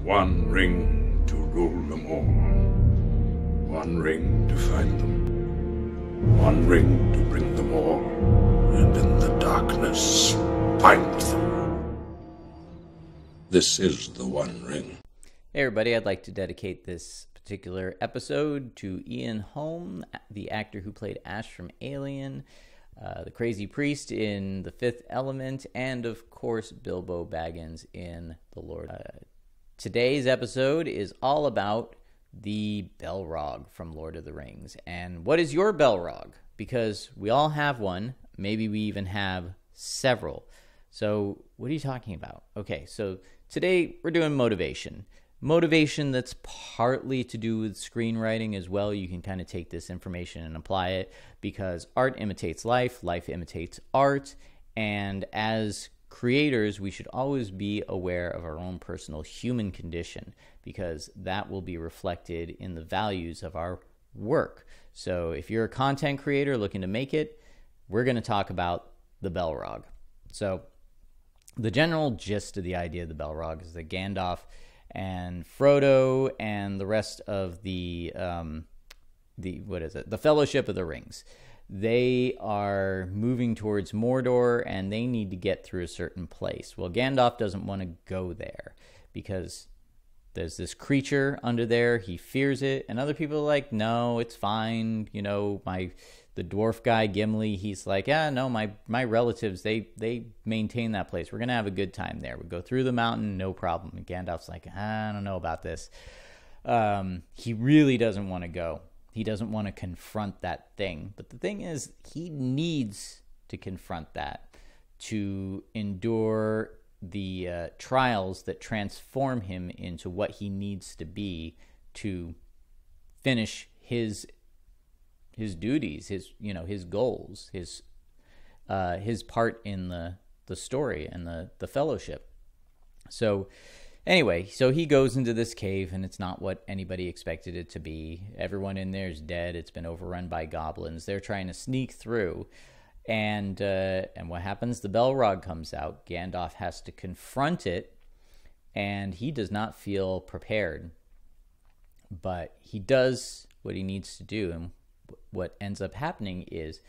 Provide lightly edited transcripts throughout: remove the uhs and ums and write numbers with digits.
One ring to rule them all. One ring to find them. One ring to bring them all. And in the darkness, find them. This is the One Ring. Hey everybody, I'd like to dedicate this particular episode to Ian Holm, the actor who played Ash from Alien, the crazy priest in The Fifth Element, and of course Bilbo Baggins in The Lord. Today's episode is all about the Balrog from Lord of the Rings. And what is your Balrog? Because we all have one, maybe we even have several. So what are you talking about? Okay, so today we're doing motivation. Motivation that's partly to do with screenwriting as well. You can kind of take this information and apply it because art imitates life, life imitates art, and as creators, we should always be aware of our own personal human condition because that will be reflected in the values of our work. So if you're a content creator looking to make it, we're going to talk about the Balrog. So the general gist of the idea of the Balrog is that Gandalf and Frodo and the rest of the Fellowship of the Rings, they are moving towards Mordor and they need to get through a certain place. Well, Gandalf doesn't want to go there because there's this creature under there. He fears it, and other people are like, no, it's fine. You know, the dwarf guy Gimli, he's like, yeah, no, my relatives, they maintain that place. We're gonna have a good time there. We go through the mountain, no problem. And Gandalf's like, I don't know about this. He really doesn't want to go. He doesn't want to confront that thing. But the thing is, he needs to confront that to endure the trials that transform him into what he needs to be to finish his duties, his goals, his part in the story and the fellowship. So anyway, so he goes into this cave and it's not what anybody expected it to be. Everyone in there is dead. It's been overrun by goblins. They're trying to sneak through. And what happens? The Balrog comes out. Gandalf has to confront it, and he does not feel prepared. But he does what he needs to do, and what ends up happening is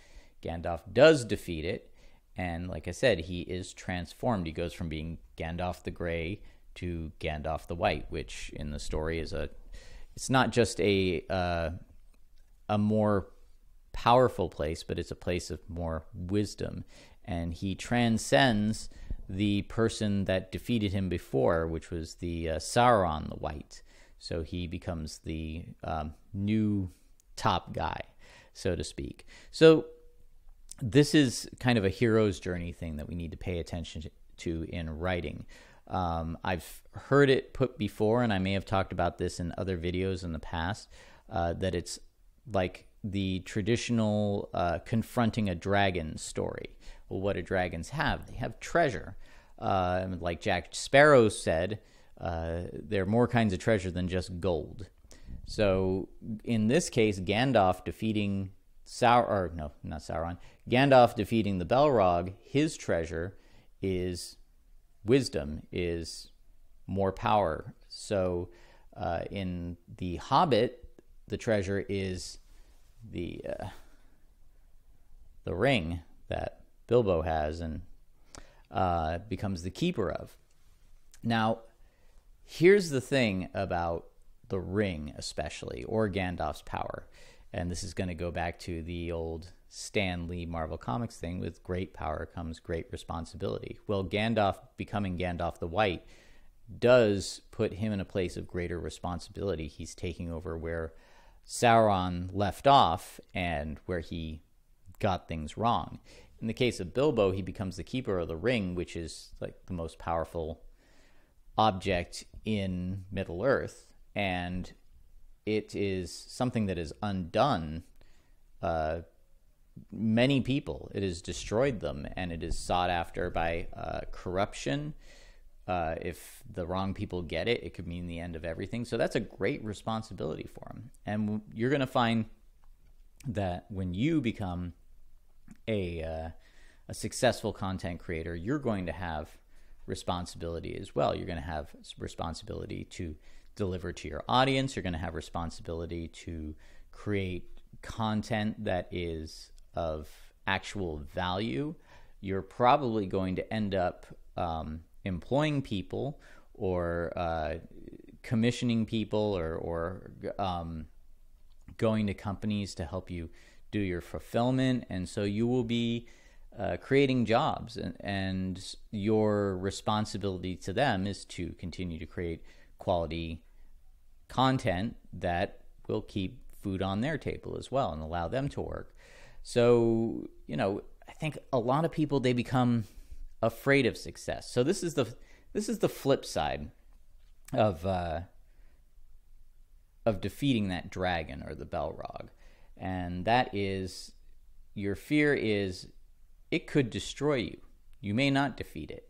Gandalf does defeat it, and like I said, he is transformed. He goes from being Gandalf the Grey to Gandalf the White, which in the story is it's not just a more powerful place, but it's a place of more wisdom, and he transcends the person that defeated him before, which was the Sauron the White. So he becomes the new top guy, so to speak. So this is kind of a hero's journey thing that we need to pay attention to in writing. I've heard it put before, and I may have talked about this in other videos in the past, that it's like the traditional confronting a dragon story. Well, what do dragons have? They have treasure. Like Jack Sparrow said, there are more kinds of treasure than just gold. So in this case, Gandalf defeating Gandalf defeating the Balrog, his treasure is wisdom, is more power. So in The Hobbit, the treasure is the ring that Bilbo has and becomes the keeper of. Now, here's the thing about the ring especially, or Gandalf's power, and this is going to go back to the old Stan Lee Marvel Comics thing, with great power comes great responsibility. Well, Gandalf becoming Gandalf the White does put him in a place of greater responsibility. He's taking over where Sauron left off and where he got things wrong. In the case of Bilbo, he becomes the keeper of the ring, which is like the most powerful object in Middle-earth, and it is something that has undone many people. It has destroyed them, and it is sought after by corruption. If the wrong people get it, it could mean the end of everything. So that's a great responsibility for him. And you're going to find that when you become a successful content creator, you're going to have responsibility as well. You're going to have responsibility to deliver to your audience. You're going to have responsibility to create content that is of actual value. You're probably going to end up employing people or commissioning people or going to companies to help you do your fulfillment. And so you will be creating jobs, and your responsibility to them is to continue to create quality content that will keep food on their table as well and allow them to work. So, I think a lot of people, they become afraid of success. So this is the flip side of defeating that dragon or the Balrog. And that is, your fear is it could destroy you. You may not defeat it.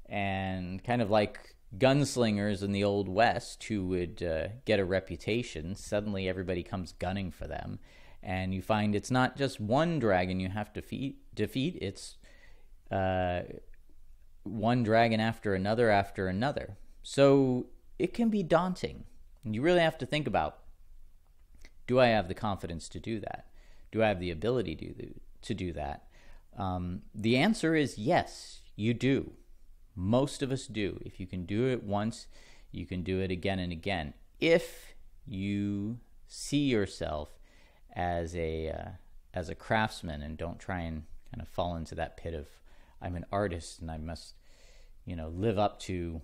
And kind of like gunslingers in the Old West who would get a reputation, suddenly everybody comes gunning for them. And you find it's not just one dragon you have to defeat, it's one dragon after another. So it can be daunting. And you really have to think about, do I have the confidence to do that? Do I have the ability to do that? The answer is yes, you do. Most of us do. If you can do it once, you can do it again and again. If you see yourself as a craftsman and don't try and kind of fall into that pit of, I'm an artist and I must, live up to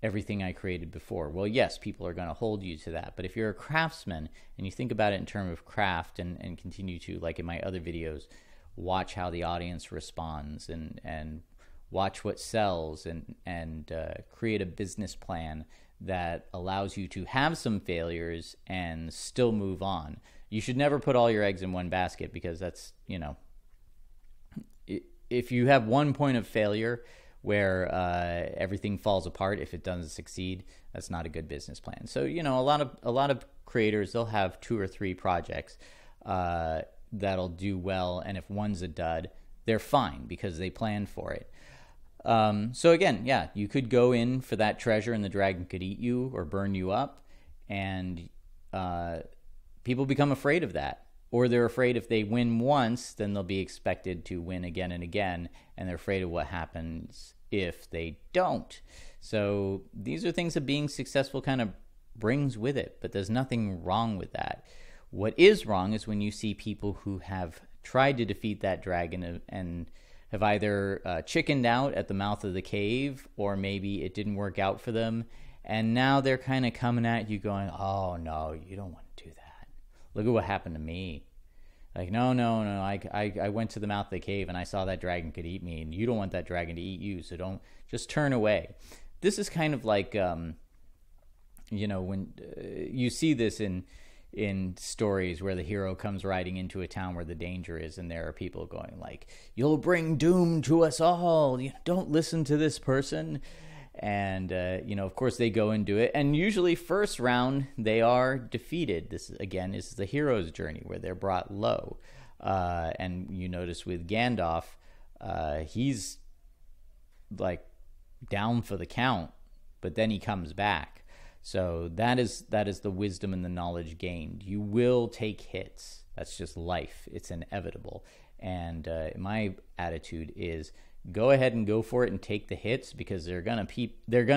everything I created before. Well, yes, people are going to hold you to that. But if you're a craftsman and you think about it in terms of craft and continue to, like in my other videos, watch how the audience responds and watch what sells and create a business plan that allows you to have some failures and still move on. You should never put all your eggs in one basket, because that's, if you have one point of failure where everything falls apart, if it doesn't succeed, that's not a good business plan. So, a lot of creators, they'll have 2 or 3 projects that'll do well, and if one's a dud, they're fine because they planned for it. So again, yeah, you could go in for that treasure and the dragon could eat you or burn you up, and people become afraid of that. Or they're afraid if they win once, then they'll be expected to win again and again, and they're afraid of what happens if they don't. So these are things that being successful kind of brings with it, but there's nothing wrong with that. What is wrong is when you see people who have tried to defeat that dragon and have either chickened out at the mouth of the cave, or maybe it didn't work out for them, and now they're kind of coming at you going, oh no, you don't want to do that. Look at what happened to me. Like, no, I went to the mouth of the cave and I saw that dragon could eat me, and you don't want that dragon to eat you, so don't, just turn away. This is kind of like, when you see this in stories where the hero comes riding into a town where the danger is, and there are people going like, you'll bring doom to us all, don't listen to this person. And, of course they go and do it. And usually first round, they are defeated. This, again, is the hero's journey where they're brought low. And you notice with Gandalf, he's like down for the count, but then he comes back. So that is the wisdom and the knowledge gained. You will take hits. That's just life. It's inevitable. And my attitude is, go ahead and go for it and take the hits, because they're gonna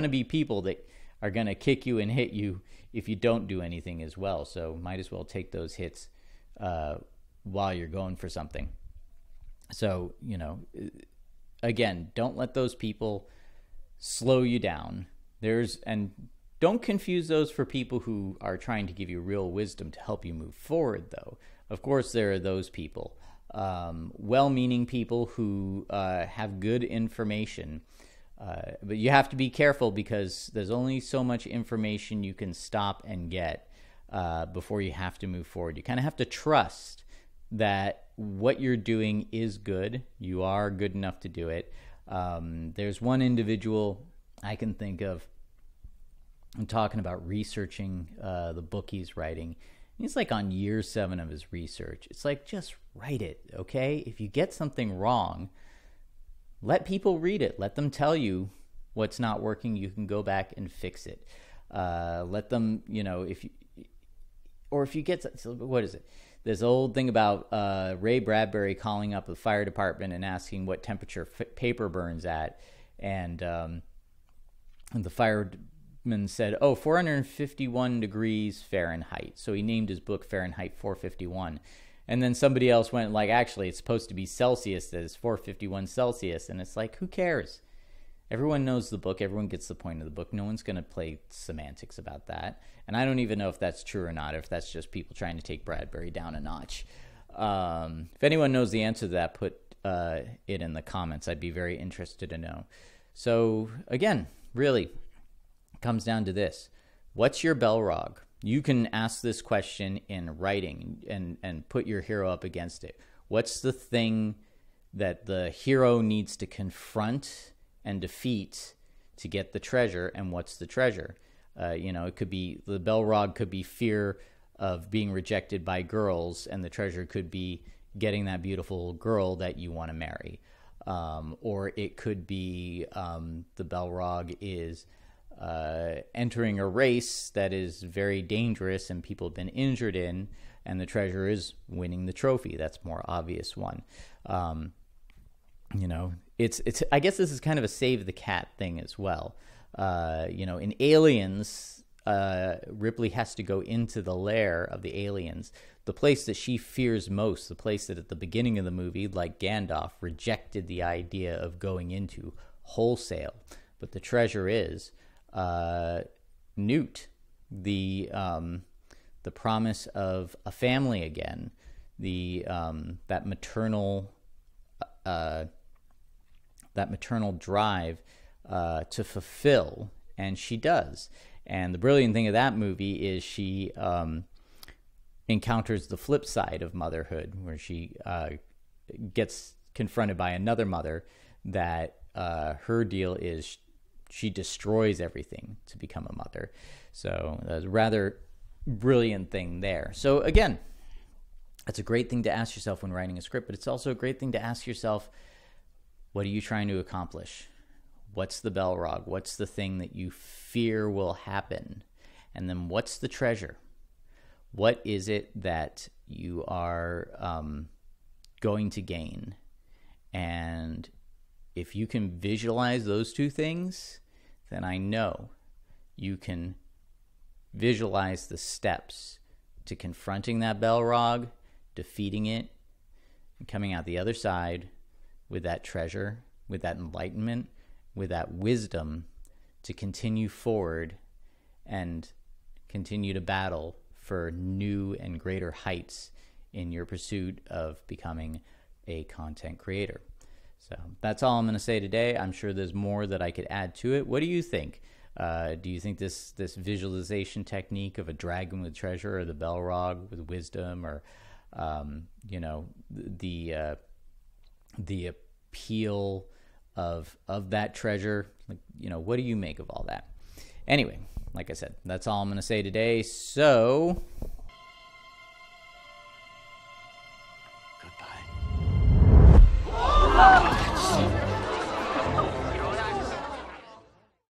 be people that are gonna kick you and hit you if you don't do anything as well. So might as well take those hits while you're going for something. So again, don't let those people slow you down. And don't confuse those for people who are trying to give you real wisdom to help you move forward, though. Of course, there are those people. Well-meaning people who have good information, but you have to be careful, because there's only so much information you can stop and get before you have to move forward. You kind of have to trust that what you're doing is good. You are good enough to do it. There's one individual I can think of. I'm talking about researching the book he's writing. He's like on year 7 of his research. It's like, just write it, okay? If you get something wrong, let people read it. Let them tell you what's not working, you can go back and fix it. Let them, you know, if you get, what is it? This old thing about Ray Bradbury calling up the fire department and asking what temperature paper burns at, and the fireman said, 451 degrees Fahrenheit. So he named his book Fahrenheit 451. And then somebody else went like, actually, it's supposed to be Celsius, that is 451 Celsius. And it's like, who cares? Everyone knows the book. Everyone gets the point of the book. No one's going to play semantics about that. And I don't even know if that's true or not, if that's just people trying to take Bradbury down a notch. If anyone knows the answer to that, put it in the comments. I'd be very interested to know. So again, really, it comes down to this. What's your Balrog? You can ask this question in writing and put your hero up against it. What's the thing that the hero needs to confront and defeat to get the treasure, and what's the treasure? You know, it could be, the Balrog could be fear of being rejected by girls, and the treasure could be getting that beautiful girl that you want to marry. Or it could be the Balrog is entering a race that is very dangerous and people have been injured in, and the treasure is winning the trophy. That's a more obvious one. You know, it's I guess this is kind of a save the cat thing as well. You know, in Aliens, Ripley has to go into the lair of the aliens, the place that she fears most, the place that at the beginning of the movie, like Gandalf, rejected the idea of going into wholesale. But the treasure is Newt, the promise of a family again, that maternal drive to fulfill, and she does. And the brilliant thing of that movie is she encounters the flip side of motherhood, where she gets confronted by another mother that her deal is she destroys everything to become a mother. So that's a rather brilliant thing there. So again, that's a great thing to ask yourself when writing a script, but it's also a great thing to ask yourself, what are you trying to accomplish? What's the Balrog? What's the thing that you fear will happen? And then what's the treasure? What is it that you are going to gain? And if you can visualize those two things, then I know you can visualize the steps to confronting that Balrog, defeating it, and coming out the other side with that treasure, with that enlightenment, with that wisdom to continue forward and continue to battle for new and greater heights in your pursuit of becoming a content creator. So that's all I'm going to say today. I'm sure there's more that I could add to it. What do you think? Do you think this visualization technique of a dragon with treasure, or the Balrog with wisdom, or you know, the appeal of that treasure, like, you know, what do you make of all that? Anyway, like I said, that's all I'm going to say today. So goodbye.